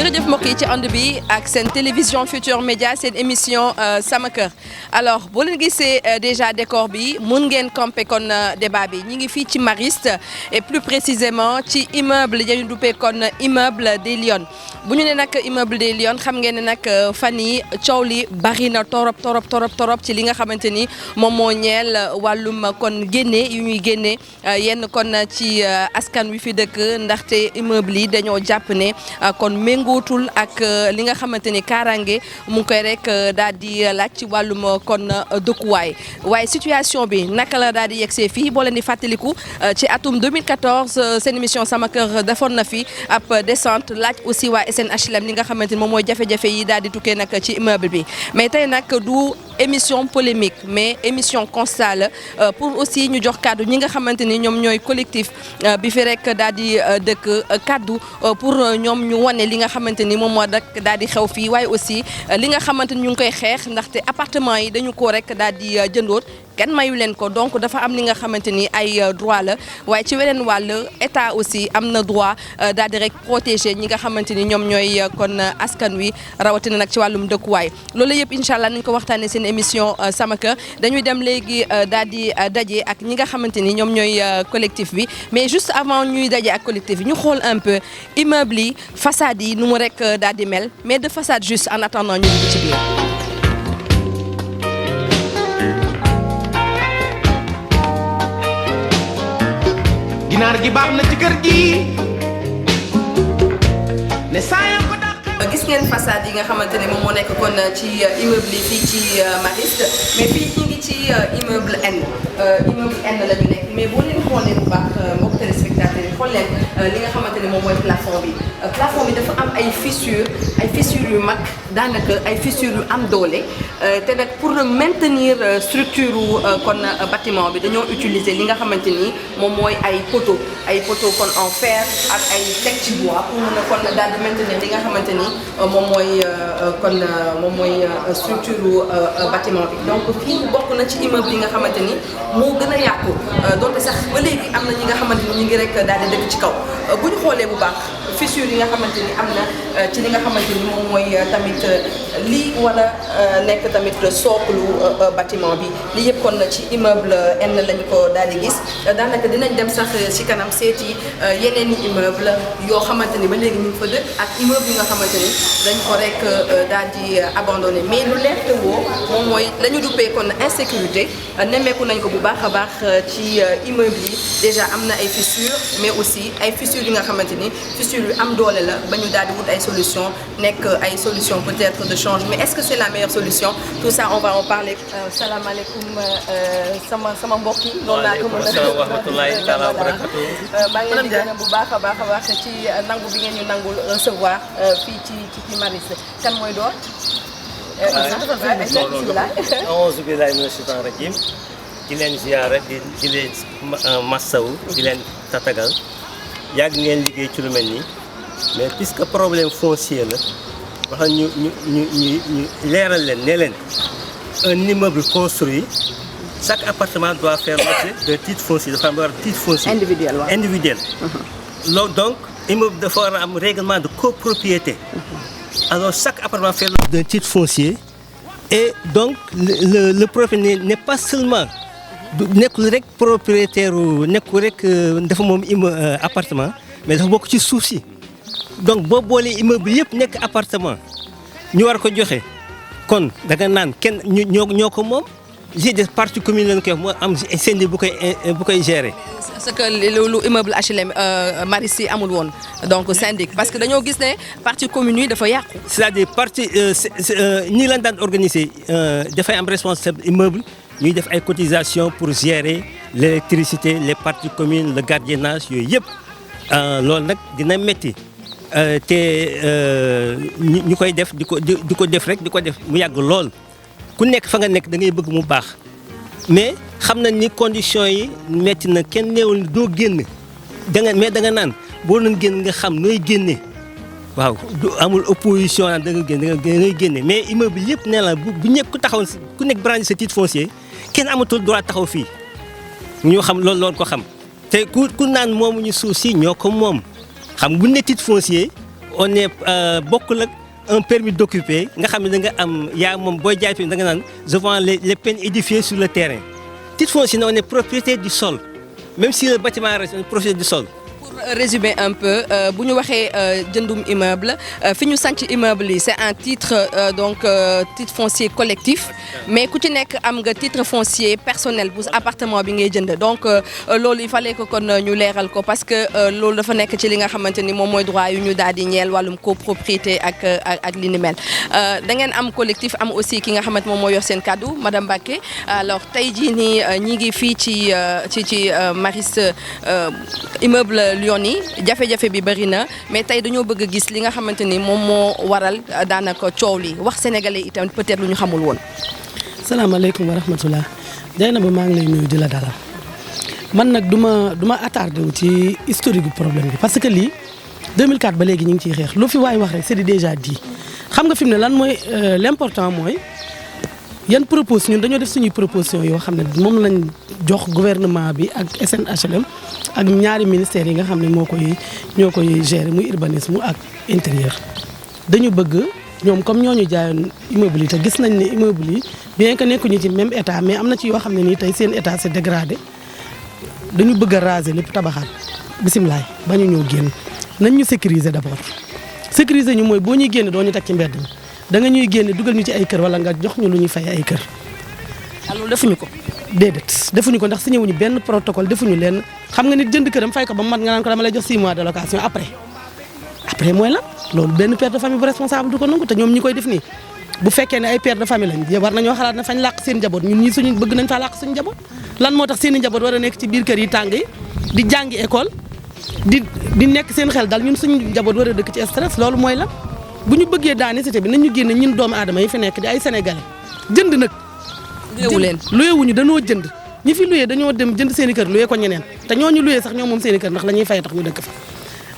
jërëjëf mbokk yi ci ànd bi ak seen télévision Futur Média seen émission sama kër alors boo leen gisee déjà décor bi mun ngeen camper kon débat bi ñi ngi fii ci Mariste et plus précisément ci immeuble ya ñu duppee kon immeuble des Lions bu ñu ne nag immeuble des Lions xam ngeen ne nag fan yi coow li bari na torop ci li nga xamante ni moom moo ñeel wàllum kon génne yu ñuy génne yenn kon ci askan wi fi dëkk ndaxte immeuble yi dañoo jàpp ne kon méngootul ak li nga xamante ni kaaraange mu ngi koy rek daal di laaj ci wàllum kon dëkkuwaay waaye situation bi naka la daal di yegsee fii boo leen di fàttaliku ci atum 2014 seen émission sama kër defoon na fi ab descente laaj aussi waa SNHLM li nga xamante ni moom mooy jafe-jafe yi daal di tukkee nag ci immeuble bi mais tey nag du émission polémique mais émission constat la pour aussi ñu jox kàddu ñi nga xamante ni ñoom ñooy collectif bi fi rek daal di dëkk kàddu pour ñoom ñu wane li nga xamante ni moom moo dak daal di xew fii waaye aussi li nga xamante ni ñu ngi koy xeex ndaxte appartement yi dañu ko rek daal di jëndoon kenn mayu leen ko donc dafa am li nga xamante ni ay droit la waaye ci weneen wàll état aussi am na droit daal di rek protéger ñi nga xamante ni ñoom ñooy kon askan wi rawatina nag ci wàllum dëkkuwaay loolu yëpp incha allah nañ ko waxtaanee seen émission sama kër dañuy dem léegi daal di daje ak ñi nga xamante ni ñoom ñooy collectif bi mais juste avant ñuy daje ak collectif bi ñu xool un peu immeuble yi façade yi nu mu rek daal di mel mais de façade juste en attendant ñu dugg ci biir. ginaar gi baax na ci kër gi ne saa ko dàq. gis ngeen façade yi nga xamante ne moom moo nekk kon ci immeuble yi fii ci Mariste mais fii ñu ngi ci immeuble N la ñu nekk mais boo leen xoolee bu baax mbokk téléspectateurs yi xool leen li nga xamante ne moom mooy plafond bi dafa am ay fissures yu mag daanaka ay fissures yu am doole te nag pour maintenir structure kon bâtiment bi dañoo utiliser li nga xamante ni moom mooy ay poteaux kon en fer ak ay teg ci bois pour mën a kon daal di maintenir li nga xamante ni moom mooy structure bâtiment bi donc fii bokk na ci immeuble yi nga xamante ni moo gën a yàqu donte sax ba léegi am na ñi nga xamante ni ñu ngi rek daal di dëkk ci kaw bu ñu xoolee bu baax fissure yi nga xamante ni am na ci li nga xamante ni moom mooy tamit lii war a nekk tamit socle bâtiment bi lii yëpp kon ci immeuble N lañu ko daal di gis daanaka dinañ dem sax ci kanam seeti yeneen i immeuble yoo xamante ni ba léegi ñu ngi fa dëkk ak immeuble yi nga xamante ni dañ ko rek daal di abandonné mais lu leer te woo moom mooy la ñu duppee kon insécurité nemmeeku nañ ko bu baax a baax ci immeuble yi déjà am na ay fissures mais aussi ay fissures yi nga xamante ni fissures yu am doole la ba ñu daal di wut ay solution nekk ay solution peut-être de change mais est-ce que c'est la meilleure solution tout ça on va en parler salaamaaleykum sama mbokk yi noonu laa ko mën a rahmatullahi taala barakatu maa ngi leen di gërëm bu baax a baax ci nangu bi ngeen ñu nangul recevoir fii ci Mariste kan mooy door auzu billahi mina shaytaan rajim di leen ziyaara di leen massawu di leen tatagal yàgg ngeen liggéey ci lu mel nii mais puisque problème foncier la wax ñu leeral leen ne leen un immeuble construit chaque appartement doit faire l'objet d'un titre foncier dafa am war titre foncier individuel loolu donc immeuble dafa war a am règlement de copropriété alors chaque appartement fait l'objet d'un titre foncier et donc le propriétaire n'est pas seulement nekkul rek propriétaire nekkul rek dafa moom appartement mais dafa bokk ci suuf si donc boo boolee immeuble yëpp nekk appartement ñu war ko joxe kon da nga naan kenn ñoo ko moom j'ai des parties communes lañ koy wax moo am syndic bu koy gérer. parce que lu immeuble HLM Mariste yi amul woon donc syndic parce que dañoo gis ne parties communes yi dafa yàqu. c'est-à-dire partie ñi lañ daan organiser dafay am responsable immeuble. ñuy def ay cotisations pour gérer l'électricité les parties communes le gardiennage yooyu yëpp loolu nag dina métti te ñu koy def di ko def rek di ko def mu yàgg lool ku nekk fa nga nekk da ngay bëgg mu baax mais xam nañ ni conditions yi métti na kenn néewul ni doo génn mais da nga naan boo doon génn nga xam nooy génne waaw du amul opposition da nga génne mais immeuble yëpp nee la bu ñëpp ku taxaw ku nekk branché sa titre foncier kenn amatul droit taxaw fii ñoo xam loolu ko xam te ku naan moomuñu suuf si ñoo ko moom xam bu ne titre foncier on est bokkul ak un permis d'occuper nga xam ne da nga am yaa moom booy jaay da nga naan je vends les peines édifiées sur le terrain. Titre foncier on est propriétaire du sol même si le bâtiment reste on est propriétaire du sol. Résumer un peu bu ñu waxee jëndum immeuble fi ñu sanc immeuble yi c'est un titre donc titre foncier collectif mais ku ci nekk am nga titre foncier personnel bu appartement bi ngay jënd donc loolu il fallait que kon ñu leeral ko parce que loolu dafa nekk ci li nga xamante ni moom mooy droit yu ñu daal di ñeel wàllum copropriété ak li ni mel da ngeen am collectif am aussi ki nga xamante moom moo yor seen kaddu madame Mbacké alors tey jii nii ñi ngi fii ci Mariste immeuble Lyon yi jafe-jafe bi bëri na mais tey dañoo bëgg a gis li nga xamante ni moom moo waral daanaka coow li wax sénégalais itam peut-être lu ñu xamul woon. salaamaaleykum wa rahmatulah Dieynaba maa ngi lay nuyu di la dalal man nag du ma attardé wu ci historique du problème bi parce que lii 2004 ba léegi ñu ngi ciy xeex lu fi waay wax rek c'est déjà dit xam nga fi mu ne lan mooy l'important mooy yan propos ñun dañoo def suñuy proposition yoo xam ne moom lañ jox gouvernement bi ak SNHLM ak ñaari ministères yi nga xam ne ñoo koy gérer muy urbanisme ak intérieur dañu bëgg ñoom comme ñooñu jaayoon immeuble yi te gis nañ ne immeuble yi bien que nekkuñu ci même état mais am na ci yoo xam ne nii tey seen état c'est dégradé dañu bëgg a raser lépp tabaxaat bisimilaay ba ñu ñëw génn nañ ñu sécuriser d'abord sécuriser ñu mooy boo ñuy génn doo ñu teg ci mbedd mi da nga ñuy génne dugal ñu ci ay kër wala nga jox ñu lu ñuy fay ay kër. alors defuñu ko. déedéet defuñu ko ndax signé wuñu benn protocole defuñu leen xam nga nit jënd këram fay ko ba mu mat nga naan ko dama lay jox 6 mois de location après mooy lan loolu benn père de famille bu responsable du ko nangu te ñoom ñi koy def nii bu fekkee ne ay père de famille lañ war nañoo xalaat ne fañ làq seen njaboot ñun ñii suñu bëgg nañ faa làq suñu njaboot lan moo tax seen i njaboot war a nekk ci biir kër yi tàng yi di jàngi école di nekk seen xel dal ñun suñu njaboot war a dëkk ci stress loolu mooy lan bu ñu bëggee daani cité bi nañ ñu génne ñun doomu aadama yi fi nekk di ay sénégalais jënd nag. luyeewuñu dañoo jënd ñi fi luyee dañoo dem jënd seen i kër luyee ko ñeneen te ñooñu luyee sax ñoom moom seen i kër ndax la ñuy fay tax ñu dëkk fa.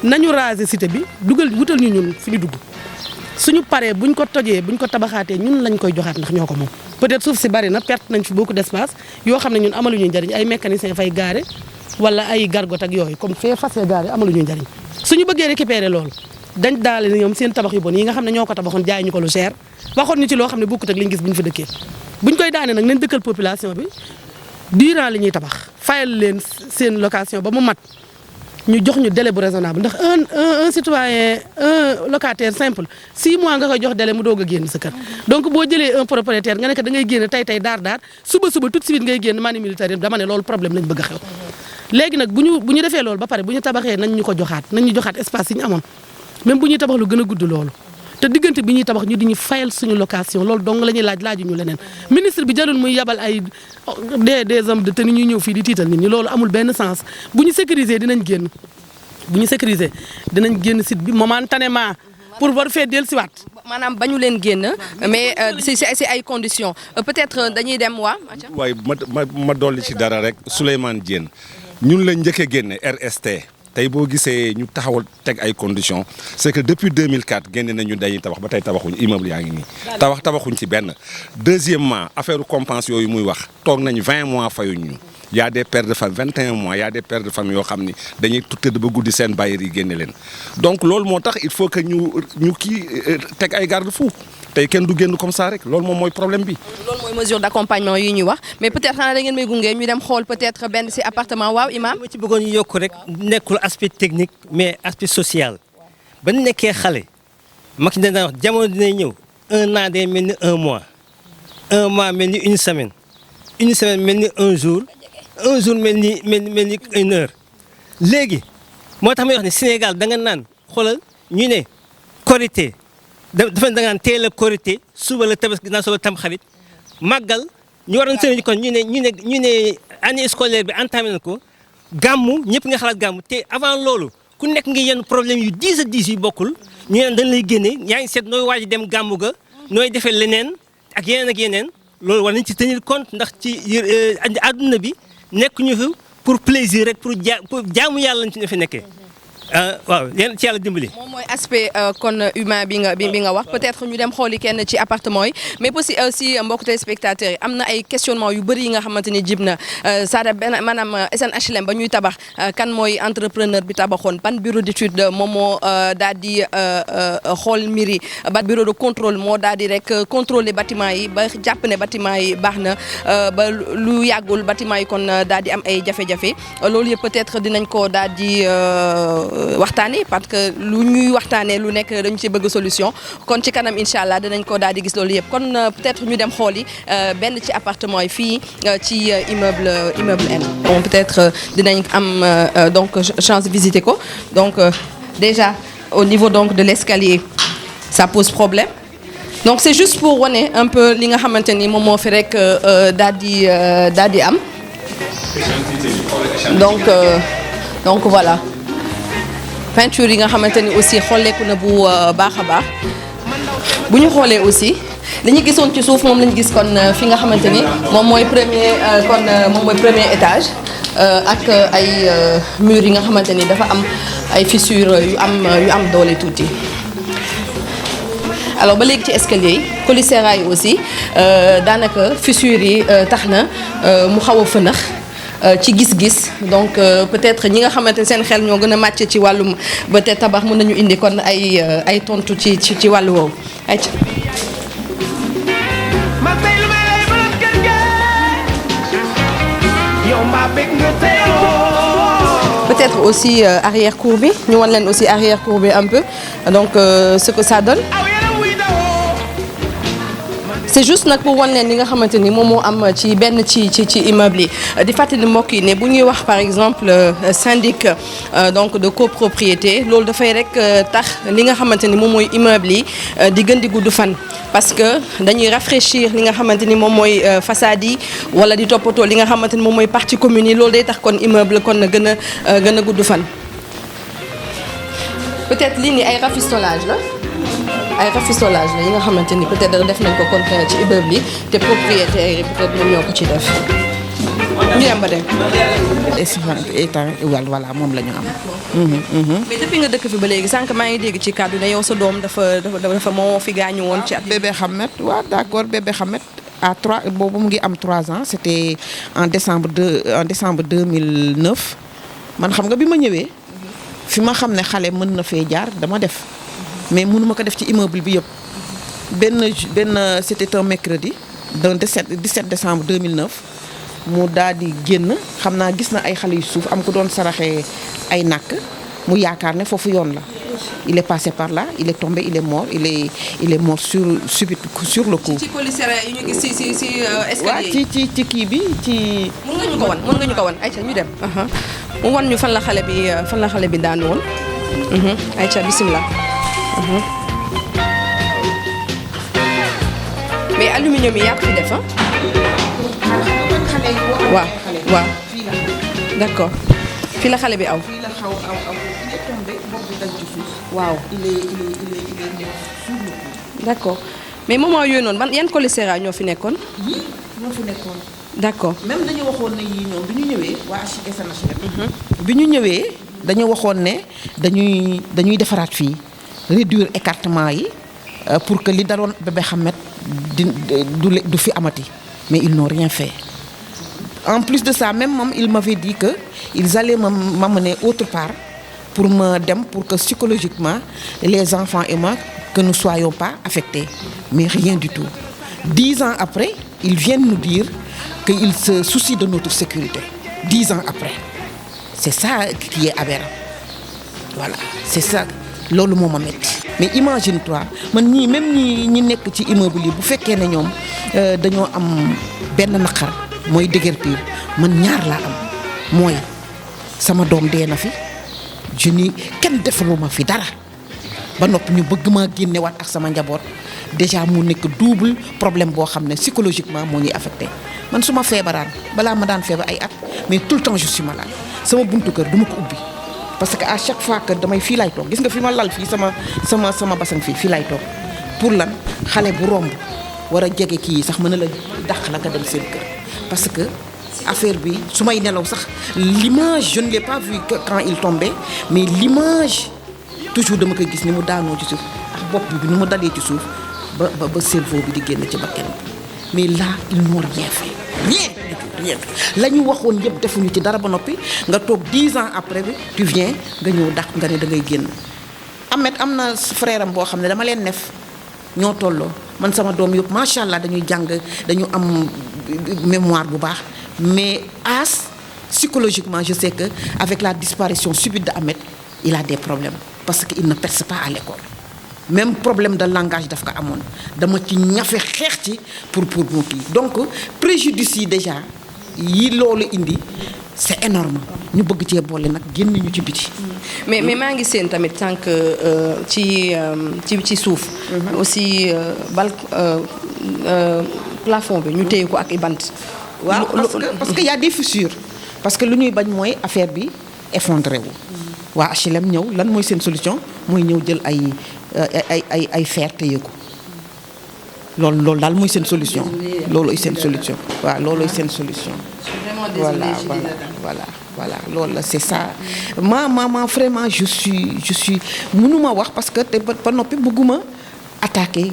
nañu raser cité bi wutal ñu ñun fi ñu dugg suñu paree buñ ko tojee buñ ko tabaxaatee ñun lañ koy joxaat ndax ñoo ko moom. peut-être suuf si bari na perte nañ fi beaucoup d'espace yoo xam ne ñun amaluñu njariñ ay mécaniciens fay gaare wala ay gargot ak yooyu comme fee fas gaare amaluñu njariñ suñu bëggee récupérer loolu dañ daale ne ñoom seen tabax yu bon yi nga xam ne ñoo ko tabaxoon jaay ñu ko lu cher waxoon ñu ci loo xam ne bokkut ak liñ gis bu ñu fi dëkkee buñ koy daane nag nañ dëkkal population bi durant li ñuy tabax fayal leen seen location ba mu mat ñu jox ñu délai bu raisonnable ndax un citoyen un locataire simple 6 mois nga koy jox délai mu doog a génn sa kër donc boo jëlee un propriétaire nga ne da ngay génn tey daar suba tout de suite ngay génn mani militaire dama ne loolu problème lañ bëgg a xew léegi nag bu ñu defee loolu ba pare bu ñu tabaxee nañ ñu ko joxaat nañ ñu joxaat espace yi ñu amoon même bu ñuy tabax lu gën a gudd loolu te diggante bi ñuy tabax ñu di ñu fayal suñu location loolu dong la ñuy laaju ñu leneen ministre bi jarul muy yabal ay des hommes de tenue ñuy ñëw fii di tiital nit ñi loolu amul benn sens bu ñu sécuriser dinañ génn site bi momentanément pour war fee dellusiwaat. maanaam bañu leen génn mais c'est ay conditions peut-être dañuy dem waa. waaye ma dolli ci dara rek Souleymane Diène ñun la njëkk a génne RST. tey boo gisee ñu taxawal teg ay conditions c'est que depuis 2004 génne nañu dañuy tabax ba tey tabaxuñ immeuble yaa ngi nii tabaxuñ ci benn deuxièmement affaire compense yooyu muy wax toog nañ 20 mois fayuñ ñu y a des pères de famille 21 mois y a des pères de famille yoo xam ni dañuy tëdd ba guddi seen bailleurs yi génne leen donc loolu moo tax il faut que ñu kii teg ay garde-fou tey kenn du génn comme ça rek loolu moom mooy problème bi. loolu mooy mesure d'accompagnement yi ñuy wax mais peut-être xanaa da ngeen may gunge ñu dem xool peut-être benn ci appartement waaw Imam. ma ci bëggoon ñu yokk rek nekkul aspect technique mais aspect social ba ñu nekkee xale mag ñi dañ daan wax jamono dina ñëw 1 an day mel ni 1 mois 1 mois mel ni une semaine mel ni 1 jour 1 jour mel ni 1 heure léegi moo tax may wax ne Sénégal da nga naan xoolal ñu ne Korité. dafa da ngaan teel a Korité suba la Tabaski ginnaaw suba Tamxarit màggal ñu waroon sëñ kon ñu ne année scolaire bi entamé na ko gàmmu ñëpp nga xalaat gàmmu te avant loolu ku nekk ngi yenn problème yu 10 à 10 yu bokkul ñu neen dañ lay génne yaa ngi seet nooy waaj dem gàmmu ga nooy defee leneen ak yeneen loolu war nañ ci tenir compte ndax ci àdduna bi nekk ñu fi pour plaisir rek pour jaamu yàlla lañ ci ne fi nekkee waaw yéen ci yàlla dimbali. moom mooy aspect kon humain bi nga wax peut-être ñu dem xooli kenn ci appartement yi mais aussi mbokk téléspectateurs yi am na ay questionnement yu bëri yi nga xamante ni jib na Sada benn maanaam SNHLM ba ñuy tabax kan mooy entrepreneur bi tabaxoon ban bureau d'étude moom moo daal di xool mbir yi ban bureau de contrôle moo daal di rek contrôler bâtiment yi ba jàpp ne bâtiment yi baax na ba lu yàggul bâtiment yi kon daal di am ay jafe-jafe loolu yëpp peut-être dinañ ko daal di waxtaanee parce que lu ñuy waxtaanee lu nekk dañu ci bëgg solution kon ci kanam incha allah dinañ ko daal di gis loolu yëpp kon peut-être ñu dem xooli benn ci appartement yi fii ci immeuble N. bon peut-être dinañ am donc chance de visiter ko donc déjà au niveau donc de l'escalier ça pose problème donc c'est juste pour wane un peu li nga xamante ni moom moo fi rek daal di am donc voilà. peinture yi nga xamante ni aussi xolleeku na bu baax a baax bu ñu xoolee aussi li ñu gisoon ci suuf moom lañu gis kon fi nga xamante ni moom mooy premier étage ak ay murs yi nga xamante ni dafa am ay fissures yu am doole tuuti. alors ba léegi ci escalier yi colisera yi aussi daanaka fissures yi tax na mu xaw a fënax ci gis-gis donc peut-être ñi nga xamante ne seen xel ñoo gën a màcc ci wàllum ba te tabax mën nañu indi kon ay tontu ci wàllu woowu ay peut-être aussi arrière cour bi ñu wan leen aussi arrière cour bi un peu donc ce que ça donne. c'est juste nag pour wan leen li nga xamante ni moom moo am ci benn ci immeuble yi di fàttali mbokk yi ne bu ñuy wax par exemple syndic donc de copropriété loolu dafay rek tax li nga xamante ni moom mooy immeuble yi di gën di gudd fan parce que dañuy rafraîchir li nga xamante ni moom mooy façade yi wala di toppatoo li nga xamante ni moom mooy partie commune yi loolu day tax kon immeuble kon gën a gudd fan peut-être lii ni ay rafistolage la ay rafistolage la yi nga xamante ni peut-être def nañ ko kon ci immeuble yi te propriétaires yi peut-être ñoom ñoo ko ci def ñu dem ba dem. voilà moom la ñu am. mais depuis nga dëkk fi ba léegi sànq maa ngi dégg ci kàddu ne yow sa doom dafa moo fi gaañu woon ci at. bébé Hamed waaw d'accord bébé Hamed à 3 boobu mu ngi am 3 ans c'était en décembre 2009 man xam nga bi ma ñëwee fi ma xam ne xale mën na fee jaar dama def. mais mënuma ko def ci immeuble bi yëpp benn c'était un mercredi donc 17 décembre 2009 mu daal di génn xam naa gis na ay xale yu suuf am ko doon saraxee ay nàkk mu yaakaar ne foofu yoon la il est passé par là il est tombé il est mort il est mort sur le coup. ci colisera yi ñu gis ci escalier yi. waaw ci kii bi ci. mën nga ñu ko wan ayca ñu dem. mu wan ñu fan la xale bi daan woon ayca bismillah. mais aluminium yi yaa ko fi def waaw d'accord fii la xale bi aw. fii la xaw aw il est tombé bopp bi dal ci suuf. waaw il est sur le coup. d'accord mais moment yooyu noonu ban yan colisera ñoo fi nekkoon. yii ñoo fi nekkoon. d'accord même dañu waxoon ne yii ñoom bi ñu ñëwee waa SNHLM. bi ñu ñëwee dañu waxoon ne dañuy defaraat fii. réduire écartement yi pour que li daloon bébé Hamed du fi amati mais ils n'ont rien fait en plus de ça même moom il m'avait dit que ils allaient m'amener autre part pour que psychologiquement les enfants et moi que nous soyons pas affectés mais rien du tout 10 ans après ils viennent nous dire qu'ils se soucient de notre sécurité 10 ans après c'est ça qui est aberrant voilà c'est ça loolu moo ma metti mais imagine-toi man même ñi nekk ci immeuble yi bu fekkee ne ñoom dañoo am benn naqar mooy déguerpir man ñaar laa am mooy sama doom dee na fi je ni kenn defaluma fi dara ba noppi ñu bëgg maa génnewaat ak sama njaboot déjà mu nekk double problème boo xam ne psychologiquement moo ñuy affecté man su ma feebaraan balaa ma daan feebar ay at mais tout le temps je suis malade sama buntu kër du ma ko ubbi. parce que à chaque fois que damay fii laay toog gis nga fi ma lal fii sama basang fii laay toog pour lan xale bu romb war a jege kii sax mën na la dàq la nga dem seen kër parce que affaire bi su may nelaw sax l'image je ne l'ai pas vu quand il tombait mais l'image toujours dama koy gis ni mu daanoo ci suuf ak bopp bi ni mu dalee ci suuf ba cerveau bi di génn ci bakkan bi mais là ils n'ont rien fait rien la ñu waxoon yëpp defuñu ci dara ba noppi nga toog 10 ans après bi tu viens nga ñëw dàq nga ne da ngay génn. Ahmed am na frère am boo xam ne dama leen nef ñoo tolloo man sama doom yëpp macha allah dañuy jàng dañu am mémoire bu baax mais psychologiquement je sais que avec la disparition subite de Ahmed il a des problèmes parce que il ne perce pas à l'école même problème de langage daf ko amoon dama ci ñafe xeex ci pour mu kii donc préjudice yi déjà yi loolu indi c'est énorme ñu bëgg cee boole nag génn ñu ci biti. mais maa ngi seen tamit tànk ci suuf. aussi plafond bi ñu téye ko ak i bant. waaw parce que y a des fissures parce que lu ñuy bañ mooy affaire bi effondré wu. waa HLM ñëw lan mooy seen solution mooy ñëw jël ay fer téye ko loolu daal mooy seen solution. loolu seen solution waaw loolu seen solution. voilà loolu la c'est ça ma vraiment je suis mënuma wax parce que te ba noppi bëgguma attaquer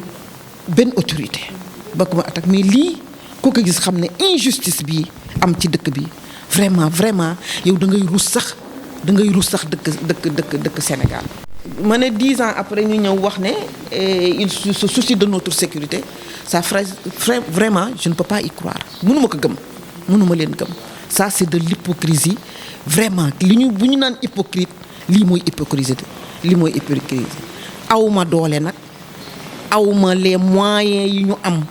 benn autorité bëgguma attaquer mais lii ku ko gis xam ne injustice bi am ci dëkk bi vraiment yow da ngay ruus sax dëkk Sénégal. ma ne 10 ans après ñu ñëw wax ne il se soucie de notre sécurité ça vraiment je ne peux pas y croire mënuma ko gëm mënuma leen gëm ça c'est de l'hypocrisie vraiment bu ñu naan hypocrite lii mooy hypocrisie awma doole nag awma les moyens yi ñu am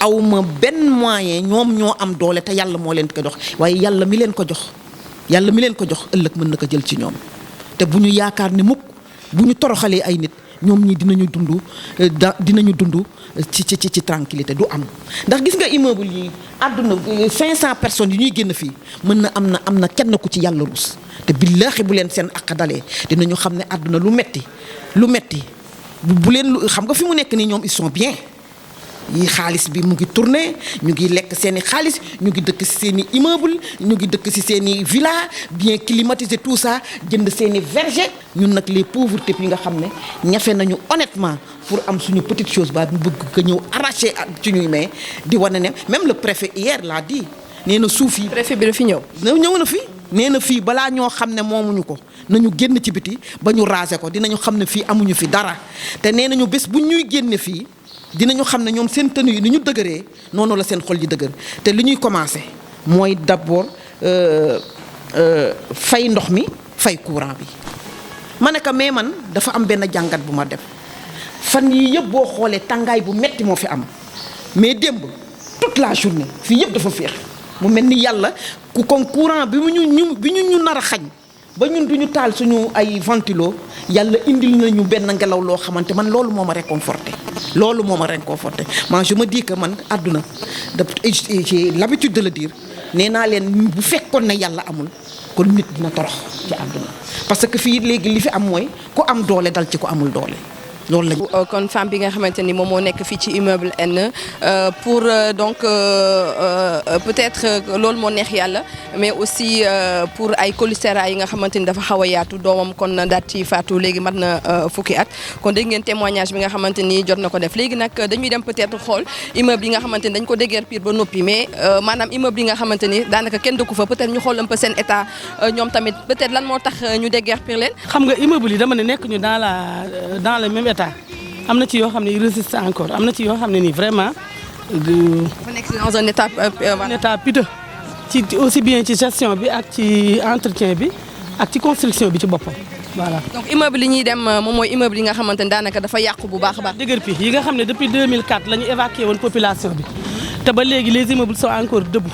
awma benn moyen ñoom ñoo am doole te yàlla moo leen ko jox waaye yàlla mi leen ko jox ëllëg mën na ko jël ci ñoom te bu ñu yaakaar ne mukk bu ñu toroxalee ay nit ñoom ñi dinañu dund ci tranquillité du am ndax gis nga immeuble yi àdduna 500 personnes yi ñuy génn fii mën na am na kenn ku ci yàlla ruus te billaahi bu leen seen ak dalee dinañu xam ne àdduna lu metti bu leen xam nga fi mu nekk nii ñoom ils sont bien yi xaalis bi mu ngi tourner ñu ngi lekk seeni xaalis ñu ngi dëkk ci seeni immeuble ñu ngi dëkk ci seeni villa bien climatisé tout ça jënd seeni verger ñun nag les pauvretés yi nga xam ne ñafe nañu honnêtement pour am suñu petite chose ba ñu bëgg ko ñëw arracher ci ñuy mais di wane ne même le préfet hier l'a dit nee na suuf yi. préfet bi dafi ñëw na fi nee na fii balaa ñoo xam ne moomuñu ko nañu génn ci biti ba ñu raser ko dinañu xam ne fii amuñu fi dara te nee nañu bés bu ñuy génne fii. dinañu xam ne ñoom seen tenue yi ni ñu dëgëree noonu la seen xol yi dëgër te li ñuy commencer mooy d'abord fay ndox mi fay courant bi ma ne ko mais man dafa am benn jàngat bu ma def fan yii yëpp boo xoolee tàngaay bu metti moo fi am mais démb toute la journée fii yëpp dafa féex mu mel ni yàlla ku kon courant bi ñu nar a xañ ba ñun duñu taal suñu ay ventilo yàlla indil nañu benn ngelaw loo xamante man loolu moo ma réconforté moi je me dis que man àdduna j'ai l'habitude de le dire nee naa leen bu fekkoon ne yàlla amul kon nit dina torox ci àdduna parce que fii léegi li fi am mooy ku am doole dal ci ku amul doole loolu la. kon femme bi nga xamante ni moom moo nekk fii ci immeuble N pour donc peut-être loolu moo neex yàlla mais aussi pour ay cholestéra yi nga xamante ni dafa xaw a yaatu doomam kon daat ci faatu léegi mat na fukki at kon dégg ngeen témoignage bi nga xamante ni jot na ko def léegi nag dañuy dem peut-être xool immeuble yi nga xamante ni dañ ko déguerpir ba noppi mais maanaam immeuble yi nga xamante ni daanaka kenn dëkku fa peut-être ñu xool un peu seen état ñoom tamit peut-être lan moo tax ñu déguerpir leen. xam nga immeuble yi dama ne nekk ñu dans le même état am na ci yoo xam ne il résiste encore am na ci yoo xam ne nii vraiment. dafa nekk dans un état piteux ci aussi bien ci gestion bi ak ci entretien bi ak ci construction bi ci boppam voilà. donc immeuble yi ñuy dem moom mooy immeuble yi nga xamante ne daanaka dafa yàqu bu baax a baax. déguerpi yi nga xam ne depuis 2004 la ñu évacué woon population bi te ba léegi les immeubles sont encore debout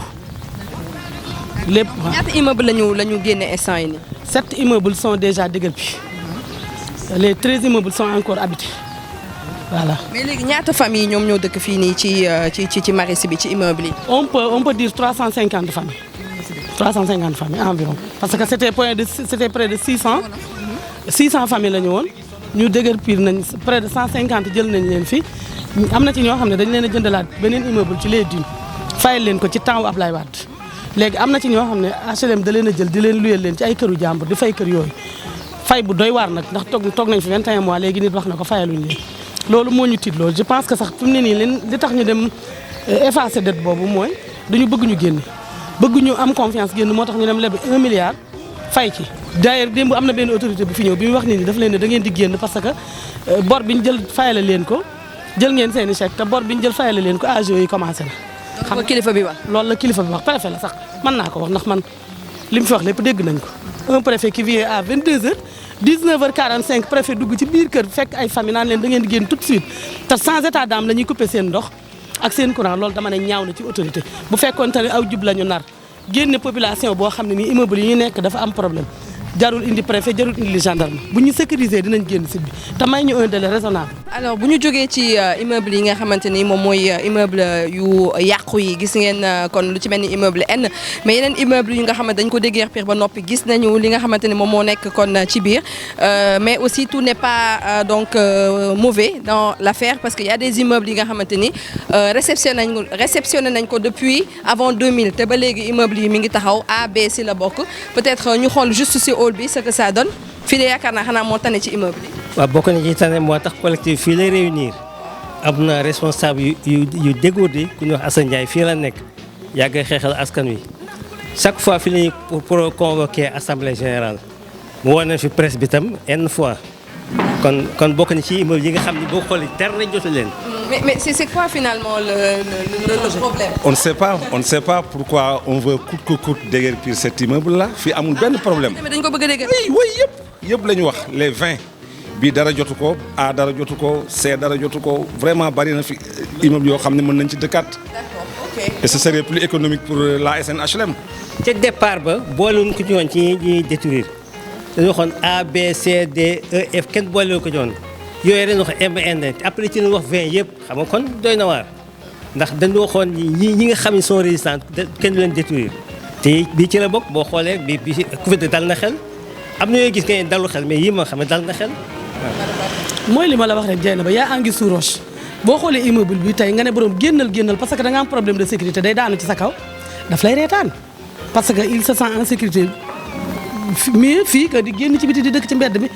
lépp. ñaata immeuble la ñu génne instant yi nii. 7 immeubles sont déjà déguerpis les 13 immeubles sont encore habités. voilà. mais léegi ñaata famille ñoom ñoo dëkk fii nii ci Maristes bi ci immeuble yi. on peut dire 350 familles. 350 familles environ. parce que c'était près de 600 familles la ñu woon ñu déguerpir nañ près de 150 jël nañ leen fii am na ci ñoo xam ne dañ leen a jëndalaat beneen immeuble ci les dunes fayal leen ko ci temps wu Ablaye Wade léegi am na ci ñoo xam ne HLM da leen a jël di leen luyal leen ci ay këru jàmbur di fay kër yooyu fay bu doy waar nag ndax toog nañ fi 21 mois léegi nit wax na ko fayaluñ leen loolu moo ñu tiit loolu je pense que sax fi mu ne nii leen li tax ñu dem effacer dette boobu mooy dañu bëgg ñu génne bëgg ñu am confiance génn moo tax ñu dem lebi 1 milliard fay ci d'ailleurs démb am na benn autorité bu fi ñëw bi mu wax nit ñi daf leen ne da ngeen di génn parce que bor bi ñu jël fayale leen ko jël ngeen seeni chèque te bor bi ñu jël fayale leen ko agio yi commencé na xam nga kilifa bi wax loolu la kilifa bi wax préfet la sax mën naa ko wax ndax man li mu fi wax lépp dégg nañ ko un préfet qui vient à 22h 19h45 préfet dugg ci biir kër fekk ay famille naan leen da ngeen di génn tout de suite te sans état d'âme la ñuy couper seen ndox ak seen courant loolu dama ne ñaaw na ci autorité bu fekkoon te ne aw jub la ñu nar génne population boo xam ne nii immeuble yi ñu nekk dafa am problème jarul indi préfet jarul indi gendarme bu ñu sécuriser dinañ génn site bi te may ñu un délai raisonnable. alors bu ñu jógee ci immeuble yi nga xamante ni moom mooy immeuble yu yàqu yi gis ngeen kon lu ci mel ni immeuble N mais yeneen immeuble yi nga xamante dañ ko déguerpir ba noppi gis nañu li nga xamante ni moom moo nekk kon ci biir mais aussi tout n'est pas donc mauvais dans l'affaire parce que y a des immeubles yi nga xamante ni réceptionné nañ ko depuis avant 2000 te ba léegi immeuble yi mi ngi taxaw A B C la bokk peut-être ñu xool juste si hall bi ce que ça donne fii de yaakaar naa xanaa moo tane ci immeuble yi. waaw bokk na ci tane moo tax collectif fii lay réunir am na responsable yu dégourdi ku ñuy wax Assane Ndiaye fii la nekk yàgg xeexal askan wi chaque fois fii la ñuy pour convoquer assemblée générale mu woon nañ fi presse bi tam une fois kon bokk na ci immeuble yi nga xam ne boo xoolee dara jotu leen. mais c'est quoi finalement le problème? On ne sait pas pourquoi on veut coûte que coûte déguerpir cet immeuble-là fii amul benn problème. mais dañ ko bëgg a dégg. oui yëpp la ñu wax les 20 bii dara jotu ko A dara jotu ko C dara jotu ko vraiment bari na fi immeuble yoo xam ne mën nañ ci dëkkaat. d'accord ok. et ce serait plus économique pour la SNHLM. ca départ ba boolewuñ ko ci woon ci ñuy détruire dañu waxoon A B C D E F kenn boolewuñ ko ci woon yooyu ren wax MN après ci lañ wax 20 yëpp xam nga kon doy na waar ndax dañu waxoon ñi nga xam ne sont résistants kenn du leen détruire te bii ci la bokk boo xoolee bi Covid dal na xel am na yooyu gis nga dalu xel mais yii ma xam ne dal na xel waaw. mooy li ma la wax rek jay na ba yaa angi sous roche boo xoolee immeuble bi tey nga ne borom génnal parce que da nga am problème de sécurité day daanu ci sa kaw daf lay reetaan parce que il se sent en sécurité mieux fii que di génn ci biti di dëkk ci mbedd mi.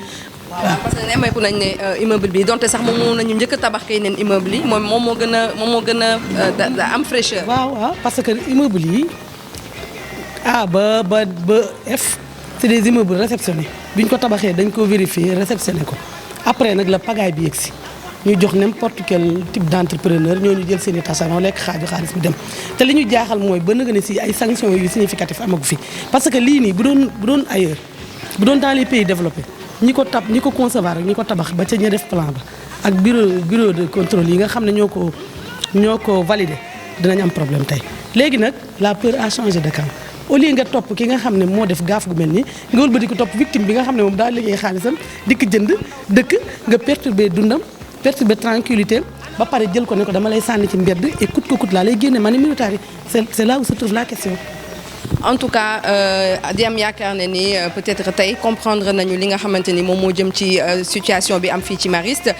waaw parce que nemmeeku nañ ne immeuble bi donte sax moom nañu njëkk a tabax kay neen immeuble yi moom moo gën a am fraîcheur. waaw parce que immeuble yi A ba F c'est des immeubles réceptionnés bi ñu ko tabaxee dañ ko vérifier réceptionné ko après nag la pagaille bi yegsi ñu jox n'importe quel type d'entrepreneur ñooñu jël seen i tâches lekk xaalis bi dem te li ñu jaaxal mooy ba nga ne si ay sanctions yu significatif amagu fi parce que lii nii bu doon ailleurs bu doon dans les pays développés ñi ko concevoir ak ñi ko tabax ba ca ña def plan ba ak bureau de contrôle yi nga xam ne ñoo ko validé dinañ am problème tey léegi nag la peur a changé de camp au lieu nga topp ki nga xam ne moo def gaaf gu mel nii nga wëlbati ko topp victime bi nga xam ne moom daa liggéey xaalisam dikk jënd dëkk nga perturber dundam perturber tranquillité ba pare jël ko ne ko dama lay sànni ci mbedd et coûte que coûte laa lay génne mani militaire yi c'est là où se trouve la question. en tout cas di am yaakaar ne ni peut-être tey comprendre nañu li nga xamante ni moom moo jëm ci situation bi am fii ci Mariste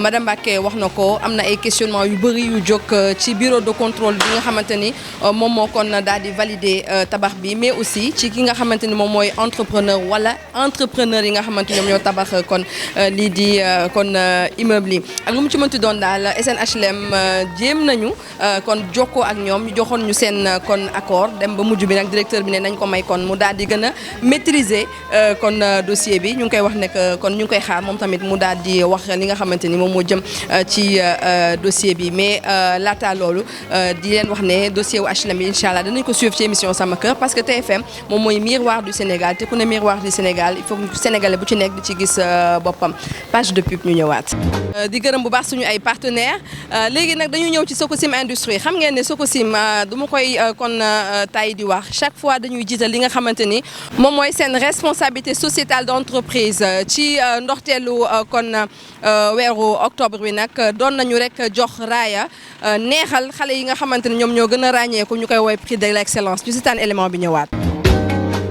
madame Mbacké wax na ko am na ay questionnement yu bëri yu jóg ci bureau de contrôle bi nga xamante ni moom moo kon daal di valider tabax bi mais aussi ci ki nga xamante ni moom mooy entrepreneur wala entrepreneur yi nga xamante ñoom ñoo tabax kon lii di kon immeuble yi ak lu mu ci mënti doon daal SNHLM jéem nañu kon jokkoo ak ñoom ñu joxoon ñu seen kon accord dem ba mujj bi nag directeur bi ne nañ ko may kon mu daal di gën a maîtriser kon dossier bi ñu ngi koy wax ne kon ñu ngi koy xaar moom tamit mu daal di wax li nga xamante ni moom moo jëm ci dossier bi mais laata loolu di leen wax ne dossier wu HLM bi incha allah danañ ko suivre ci émission Sama Kër parce que TFM moom mooy miroir du Sénégal te ku ne miroir du Sénégal il faut que Sénégalais bu ci nekk di ci gis boppam page de pub ñu ñëwaat. di gërëm bu baax suñu ay partenaires léegi nag dañu ñëw ci Sococim Industrie xam ngeen ne Sococim du ma koy kon tay di wax chaque fois dañuy jiital li nga xamante ni moom mooy seen responsabilité sociétale d'entreprise ci ndorteelu kon weeru octobre bi nag doon nañu rek jox raaya neexal xale yi nga xamante ni ñoom ñoo gën a ràññeeku ñu koy woowee prix de l'excellence ñu seetaan élément bi ñëwaat.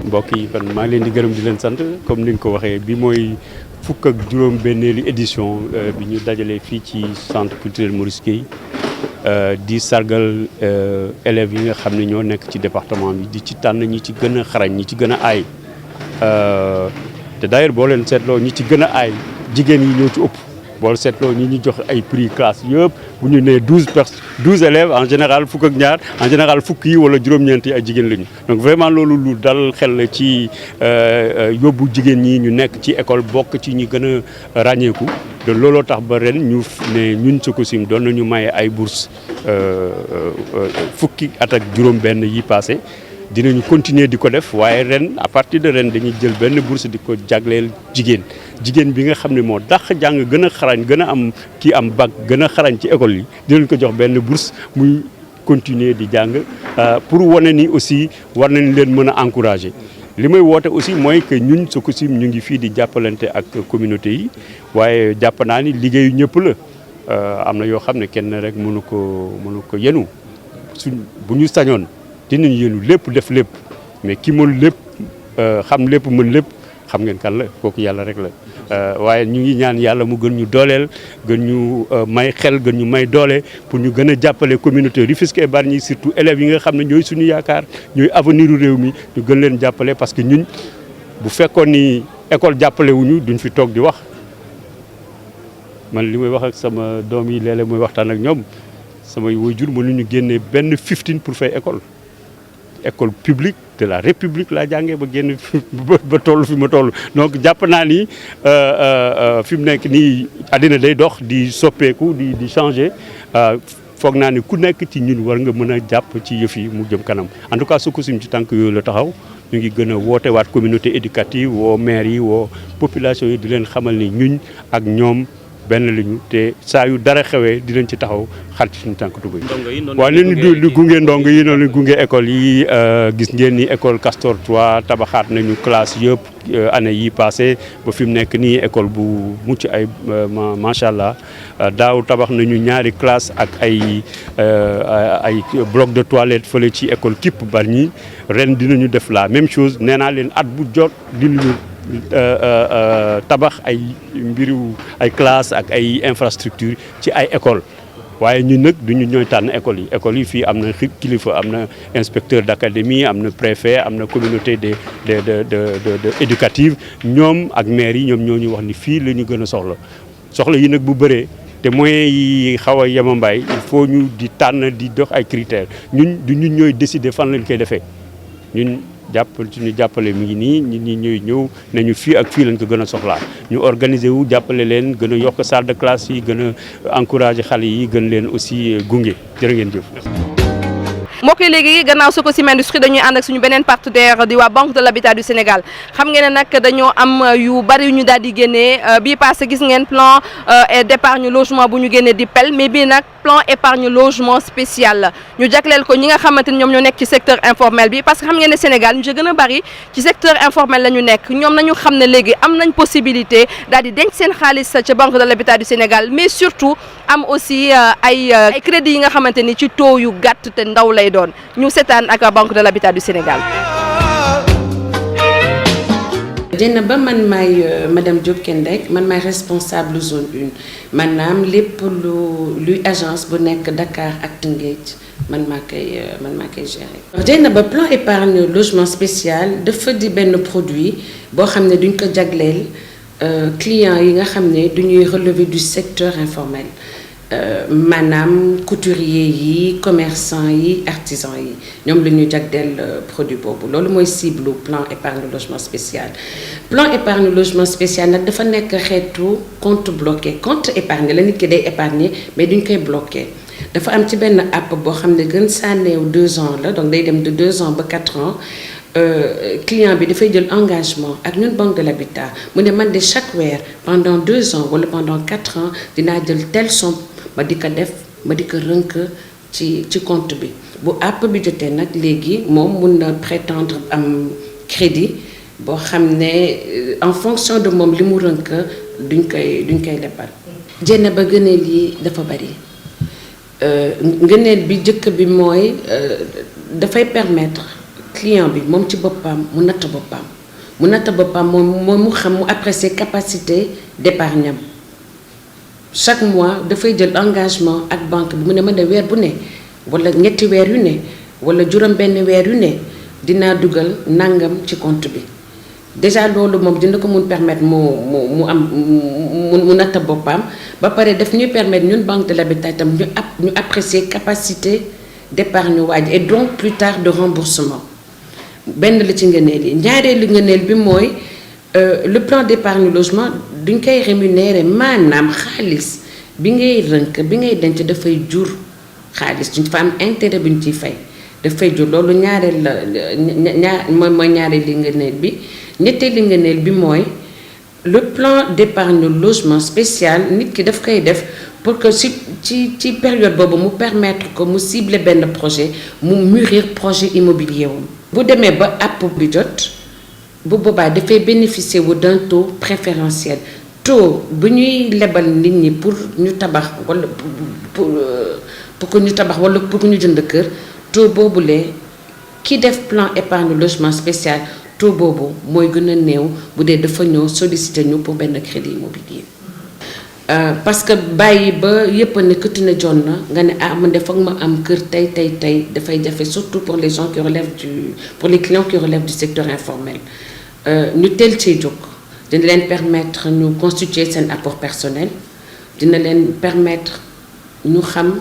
mbokk yi kon maa ngi leen di gërëm di leen sant comme ni nga ko waxee bi mooy fukk ak juróom benneelu édition bi ñu dajalee fii ci centre culturel Maurice Guèye di sargal élèves yi nga xam ne ñoo nekk ci département bi di ci tànn ñi ci gën a xarañ ñi ci gën a aay te d'ailleurs boo leen seetloo ñi ci gën a aay jigéen yi ñoo ci ëpp boo seetloo ñi ñu jox ay prix classe yëpp bu ñu nee 12 élèves en général fukk ak ñaar en général fukk yi wala juróom-ñeent yi ay jigéen lañu donc vraiment loolu lu dal xel la ci yóbbu jigéen ñi ñu nekk ci école bokk ci ñi gën a ràññeeku de looloo tax ba ren ñu ne ñun Sococim doon nañu maye ay bourse fukki at ak juróom-benn yi passé dinañu continuer di ko def waaye ren à partir de ren dañuy jël benn bourse di ko jagleel jigéen bi nga xam ne moo dàq jàng gën a xarañ gën a am kii am bac gën a xarañ ci école yi dinañ ko jox benn bourse muy continuer di jàng pour wane ni aussi war nañ leen mën a encourager. li may woote aussi mooy que ñun Sococim ñu ngi fii di jàppalante ak communauté yi waaye jàpp naa ni liggéeyu ñëpp la am na yoo xam ne kenn rek mënu ko yenu bu ñu sañoon dinañ yéenu lépp def lépp mais ki mën lépp xam lépp mën lépp xam ngeen kan la kooku yàlla rek la waaye ñu ngi ñaan yàlla mu gën ñu dooleel gën ñu may xel gën ñu may doole pour ñu gën a jàppale communauté Rufisque et Bargny surtout élèves yi nga xam ne ñooy suñu yaakaar ñooy avenir u réew mi ñu gën leen jàppale parce que ñun bu fekkoon ni école jàppale wuñu duñ fi toog di wax man li may wax ak sama doom yi léeg-léeg mooy waxtaan ak ñoom samay waajur mënuñu génnee benn 15 pour fay école publique de la République laa jàngee ba génn ba toll fi ma toll donc jàpp naa ni fi mu nekk nii àddina day dox di soppeeku di changer foog naa ni ku nekk ci ñun war nga mën a jàpp ci yëf yi mu jëm kanam en tout cas Sococim ci tànk yooyu la taxaw ñu ngi gën a woote waat communauté éducative woo maire yi woo population yi di leen xamal ni ñun ak ñoom benn lañu te saa yu dara xewee dinañ ci taxaw xar ci suñu tànk tubéy. waaw leen di gunge ndongo yi noonu gunge école yi gis ngeen ni école Castor 3 tabaxaat nañu classe yëpp année yi passé ba fi mu nekk nii école bu mucc ay macha allah daaw tabax nañu ñaari classe ak ay bloc de toilette fële ci école Kipp Bargny ren dinañu def la même chose nee naa leen at bu jot dinañu tabax ay mbiru ay classe ak ay infrastructure ci ay école waaye ñun nag duñu ñooy tànn école yi fii am na kilifa am na inspecteur d'académie am na préfet am na communauté de éducative ñoom ak maire yi ñoom ñoo ñu wax ni fii la ñu gën a soxla yi nag bu bëree te moyens yi xaw a yemambaay il faut ñu di tànn di dox ay critères ñun ñooy décider fan lañ koy defee ñun suñu jàppale mi ngi nii nit ñi ñooy ñëw nañu fii ak fii lañ ko gën a soxlaa ñu organiser wu jàppale leen gën a yokk salle de classe yi gën a encourager xale yi gën leen aussi gunge jërë ngeen jëf. mbokk yi léegi gannaaw Sococim Industrie dañuy ànd ak suñu beneen partenaire di waa Banque de l'Habitat du Sénégal xam ngeen ne nag dañoo am yu bari yu ñu daal di génnee bii passé gis ngeen plan d'épargne logement bu ñu génnee di PEL mais bii nag plan épargne logement spécial la ñu jagleel ko ñi nga xamante ni ñoom ñoo nekk ci secteur informel bi parce que xam ngeen ne Sénégal ñu ci gën a bari ci secteur informel la ñu nekk ñoom nañu xam ne léegi am nañ possibilité daal di denc seen xaalis ca Banque de l'Habitat du Sénégal mais surtout am aussi ay crédits yi nga xamante ni ci taux yu gàtt te ndaw lay doon ñu seetaan ak Banque de l'Habitat du Sénégal. Dieynaba man maay madame Diop Kendek man maay responsable zone 1 maanaam lépp luy agence bu nekk Dakar ak Tëngéej man maa koy gérer. Dieynaba plan épargne logement spécial dafa di benn produit boo xam ne duñ ko jagleel clients yi nga xam ne duñuy relever du secteur informel. Maanaam couturier yi commerçant yi artisan yi ñoom la ñu jagleel produit boobu loolu mooy cible plan épargne logement spécial épargne logement spécial nag dafa nekk xeetu compte bloqué compte épargne la nit ki day épargner mais duñ koy bloqué dafa am ci benn app boo xam ne gën saa néew 2 ans la donc day dem de 2 ans ba 4 ans client bi dafay jël engagement ak ñun Banque de l'Habitat mu ne man de chaque weer pendant 2 ans wala pendant 4 ans dinaa jël telle somme ma di ko def ma di ko rënk ci compte bi bu app bi jotee nag léegi moom mun na prétendre am crédit boo xam ne en fonction de moom li mu rënk duñ koy lebal. Dieynaba gëneel yi dafa bari ngëneel bi jëkk bi mooy dafay permettre client bi moom ci boppam mu natt boppam moom mu xam mu apprécier capacité d'épargne am chaque mois dafay jël engagement ak banque bi mu ne ma ne weer bu ne wala ñetti weer yu ne wala juróom benn weer yu ne dinaa dugal nangam ci compte bi déjà loolu moom dina ko mun permettre mu am mu natta boppam ba pare daf ñuy permettre ñun banque de l'habitat itam ñu apprécier capacité d'épargne waaj et donc plus tard de remboursement benn la ci ngëneel yi ñaareelu ngëneel bi mooy le plan d'épargne logement duñ koy rémunérer maanaam xaalis bi ngay rënk bi ngay denc dafay jur xaalis duñ fa am intérêt bi ñu ciy fay dafay jur loolu ñaareel la mooy ñaareelu ngëneel bi ñetteelu ngëneel bi mooy le plan d'épargne logement spécial nit ki daf koy def pour que ci période boobu mu permettre que mu cibler benn projet mu mûrir projet immobilier wam bu demee ba app bi jot bu boobaa dafay bénéficier wu d'un taux préférentiel taux bu ñuy lebal nit ñi pour ñu tabax wala pour que ñu tabax wala pour que ñu jënd kër taux boobulee ki def plan épargne logement spécial taux boobu mooy gën a néew bu dee dafa ñëw solliciter ñu pour benn crédit immobilier parce que bàyyi ba yëpp ne këtt na jon na nga ne ah man de foog ma am kër tey dafay jafe surtout pour les gens qui relèvent pour les clients qui relèvent du secteur informel ñu teel cee jóg dina leen permettre ñu constituer seen apport personnel dina leen permettre ñu xam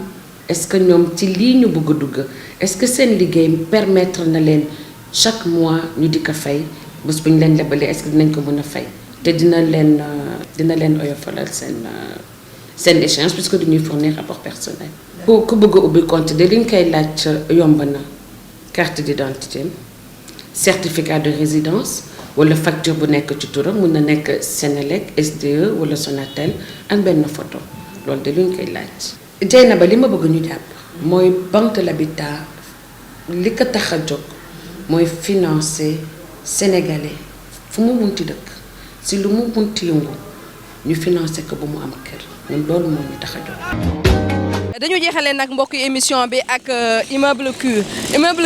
est-ce que ñoom ci lii ñu bëgg a dugg est-ce que seen liggéey permettre na leen chaque mois ñu di ko fay bés bu ñu leen lebalee est-ce que dinañ ko mën a fay te dina leen oyofalal seen échéance puisque dañuy fournir rapport personnel. ku bëgg a ubbi compte de li ñu koy laaj yomb na carte d'identité certificat de résidence wala facture bu nekk ci turam mun na nekk Sénélec SDE wala Sonatel ak benn photo loolu de li ñu koy laaj. Dieynaba li ma bëgg ñu jàpp mooy banque de l'habitat li ko tax a jóg mooy financer sénégalais fu mu munti dëkk si lu mu munti yëngu ñu financer ko ba mu am kër ñun loolu moo ñu tax a jóg. dañu jeexalee nag mbokk émission bi ak immeuble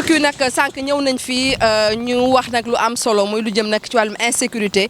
Q nag sànq ñëw nañ fii ñu wax nag lu am solo muy lu jëm nag ci wàllum insécurité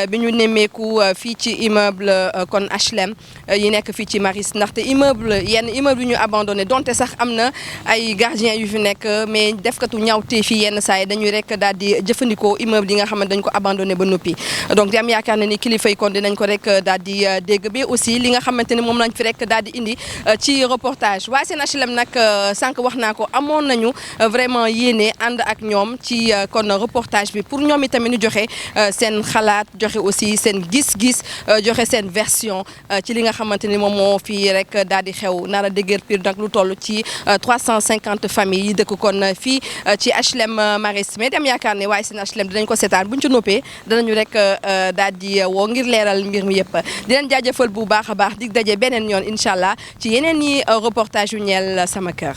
bi ñu nemmeeku fii ci immeuble kon HLM yi nekk fii ci Maristes ndaxte yenn immeuble yu ñu abandonné donte sax am na ay gardiens yu fi nekk mais defkatu ñaawtee fii yenn saa yi dañuy rek daal di jëfandikoo immeuble yi nga xam ne dañ ko abandonné ba noppi donc di am yaakaar ne ni kilifa yi kon dinañ ko rek daal di dégg bi aussi li nga xamante ne moom lañ fi rek daal di indi ci reportage waa seen HLM nag sànq wax naa ko amoon nañu vraiment yéene ànd ak ñoom ci kon reportage bi pour ñoom itamit ñu joxe seen xalaat joxe aussi seen gis-gis joxe seen version ci li nga xamante ni moom moo fii rek daal di xew nar a déguerpir nag lu toll ci 350 familles yi dëkk kon fii ci HLM Maristes mais dem yaakaar ne waaye seen HLM dinañ ko seetaan buñ ci noppee danañu rek daal di woo ngir leeral mbir mi yëpp di leen jaajëfal bu baax a baax dig daje beneen yoon incha allah ci yeneen yi reportage yu ñeel sama kër.